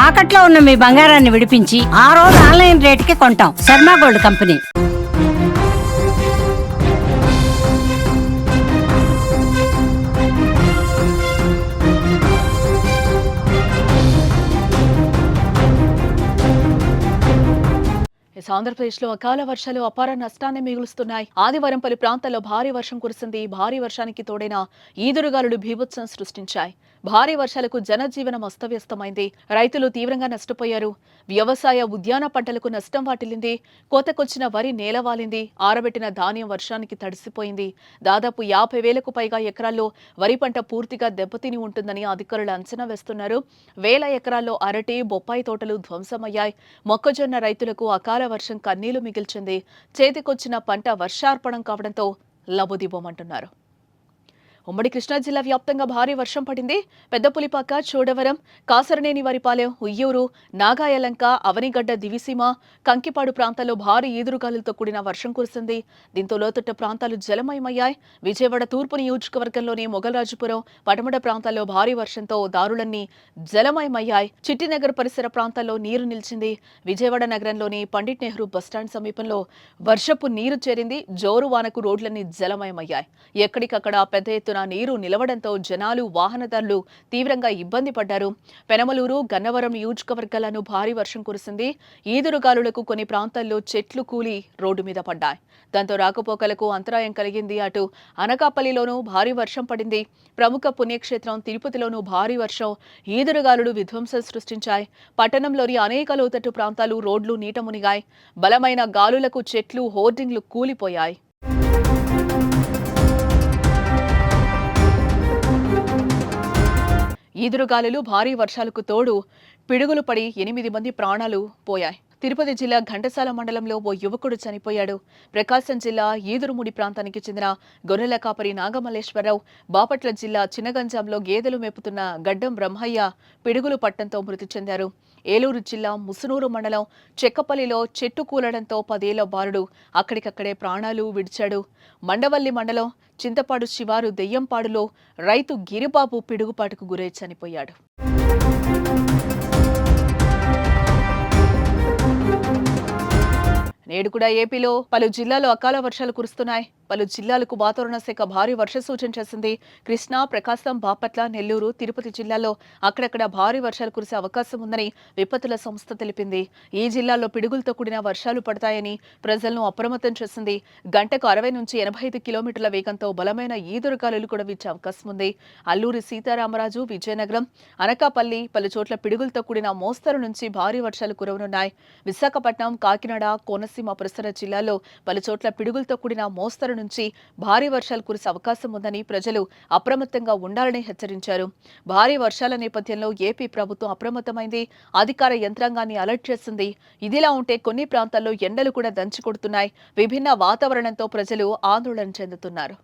తాకట్లో ఉన్న మీ బంగారాన్ని విడిపించి ఆ రోజు ఆన్లైన్ రేటుకి కొంటాం. Sharma gold company. ఆంధ్రప్రదేశ్లో అకాల వర్షాలు అపార నష్టాన్ని మిగులుస్తున్నాయి. ఆదివారం పలు ప్రాంతాల్లో భారీ వర్షం కురిసింది. భారీ వర్షానికి తోడైన ఈదురుగాలులు బీభత్సం సృష్టించాయి. భారీ వర్షాలకు జనజీవనం అస్తవ్యస్తమైంది. రైతులు తీవ్రంగా నష్టపోయారు. వ్యవసాయ ఉద్యాన పంటలకు నష్టం వాటిల్లింది. కోతకొచ్చిన వరి నేలవాలింది. ఆరబెట్టిన ధాన్యం వర్షానికి తడిసిపోయింది. దాదాపు 50,000కు పైగా ఎకరాల్లో వరి పంట పూర్తిగా దెబ్బతిని ఉంటుందని అధికారులు అంచనా వేస్తున్నారు. వేల ఎకరాల్లో అరటి, బొప్పాయి తోటలు ధ్వంసమయ్యాయి. మొక్కజొన్న రైతులకు అకాల వర్షం కన్నీళ్లు మిగిల్చింది. చేతికొచ్చిన పంట వర్షార్పణం కావడంతో లబోదిబోమంటున్నారు. ఉమ్మడి కృష్ణా జిల్లా వ్యాప్తంగా భారీ వర్షం పడింది. పెద్దపులిపాక, చోడవరం, కాసరనేని వరిపాలెం, ఉయ్యూరు, నాగాయలంక, అవనిగడ్డ దివిసీమ, కంకిపాడు ప్రాంతాల్లో భారీ ఈదురుగాలులతో కూడిన వర్షం కురిసింది. దీంతో లోతట్టు ప్రాంతాలు జలమయమయ్యాయి. విజయవాడ తూర్పు నియోజకవర్గంలోని మొగల్రాజుపురం, పటమడ ప్రాంతాల్లో భారీ వర్షంతో దారులన్నీ జలమయమయ్యాయి. చిట్టినగర్ పరిసర ప్రాంతాల్లో నీరు నిలిచింది. విజయవాడ నగరంలోని పండిట్ నెహ్రూ బస్టాండ్ సమీపంలో వర్షపు నీరు చేరింది. జోరు వానకు రోడ్లన్నీ జలమయమయ్యాయి. ఎక్కడికక్కడ పెద్ద ఎత్తున నీరు నిలవడంతో జనాలు, వాహనదారులు తీవ్రంగా ఇబ్బంది పడ్డారు. పెనమలూరు, గన్నవరం నియోజకవర్గాలను భారీ వర్షం కురిసింది. ఈదురుగాలులకు కొన్ని ప్రాంతాల్లో చెట్లు కూలి రోడ్డు మీద పడ్డాయి. దాంతో రాకపోకలకు అంతరాయం కలిగింది. అటు అనకాపల్లిలోనూ భారీ వర్షం పడింది. ప్రముఖ పుణ్యక్షేత్రం తిరుపతిలోనూ భారీ వర్షం, ఈదురుగాలులు విధ్వంసం సృష్టించాయి. పట్టణంలోని అనేక లోతట్టు ప్రాంతాలు రోడ్లు నీట మునిగాయి. బలమైన గాలులకు చెట్లు, హోర్డింగ్లు కూలిపోయాయి. ఈదురుగాలులు, భారీ వర్షాలకు తోడు పిడుగులు పడి 8 మంది ప్రాణాలు పోయాయి. తిరుపతి జిల్లా ఘంటసాల మండలంలో ఓ యువకుడు చనిపోయాడు. ప్రకాశం జిల్లా ఈదురుముడి ప్రాంతానికి చెందిన గొర్రెల కాపరి నాగమల్లేశ్వరరావు, బాపట్ల జిల్లా చినగంజాంలో గేదెలు మేపుతున్న గడ్డం బ్రహ్మయ్య పిడుగులు పట్టడంతో మృతి చెందారు. ఏలూరు జిల్లా ముసునూరు మండలం చెక్కపల్లిలో చెట్టు కూలడంతో 10 ఏళ్ల బాలుడు అక్కడికక్కడే ప్రాణాలు విడిచాడు. మండవల్లి మండలం చింతపాడు శివారు దెయ్యంపాడులో రైతు గిరిబాబు పిడుగుపాటుకు గురై చనిపోయాడు. నేడు కూడా ఏపీలో పలు జిల్లాల్లో అకాల వర్షాలు కురుస్తున్నాయి. పలు జిల్లాలకు వాతావరణ శాఖ భారీ వర్ష సూచన చేసింది. కృష్ణా, ప్రకాశం, బాపట్ల, నెల్లూరు, తిరుపతి జిల్లాల్లో అక్కడక్కడ భారీ వర్షాలు కురిసే అవకాశం ఉందని విపత్తుల సంస్థ తెలిపింది. ఈ జిల్లాల్లో పిడుగులతో కూడిన వర్షాలు పడతాయని ప్రజలను అప్రమత్తం చేసింది. గంటకు 60 నుంచి 85 కిలోమీటర్ల వేగంతో బలమైన ఈదురుగాలులు కూడా వీచే అవకాశం ఉంది. అల్లూరి సీతారామరాజు, విజయనగరం, అనకాపల్లి పలు చోట్ల పిడుగులతో కూడిన మోస్తరు నుంచి భారీ వర్షాలు కురవనున్నాయి. విశాఖపట్నం, కాకినాడ, కోనసీమ పరిసర జిల్లాల్లో పలు చోట్ల పిడుగులతో కూడిన మోస్తరు నుంచి భారీ వర్షాలు కురిసే అవకాశం ఉందని ప్రజలు అప్రమత్తంగా ఉండాలని హెచ్చరించారు. భారీ వర్షాల నేపథ్యంలో ఏపీ ప్రభుత్వం అప్రమత్తమైంది. అధికార యంత్రాంగాన్ని అలర్ట్ చేసింది. ఇదిలా ఉంటే కొన్ని ప్రాంతాల్లో ఎండలు కూడా దంచి కొడుతున్నాయి. విభిన్న వాతావరణంతో ప్రజలు ఆందోళన చెందుతున్నారు.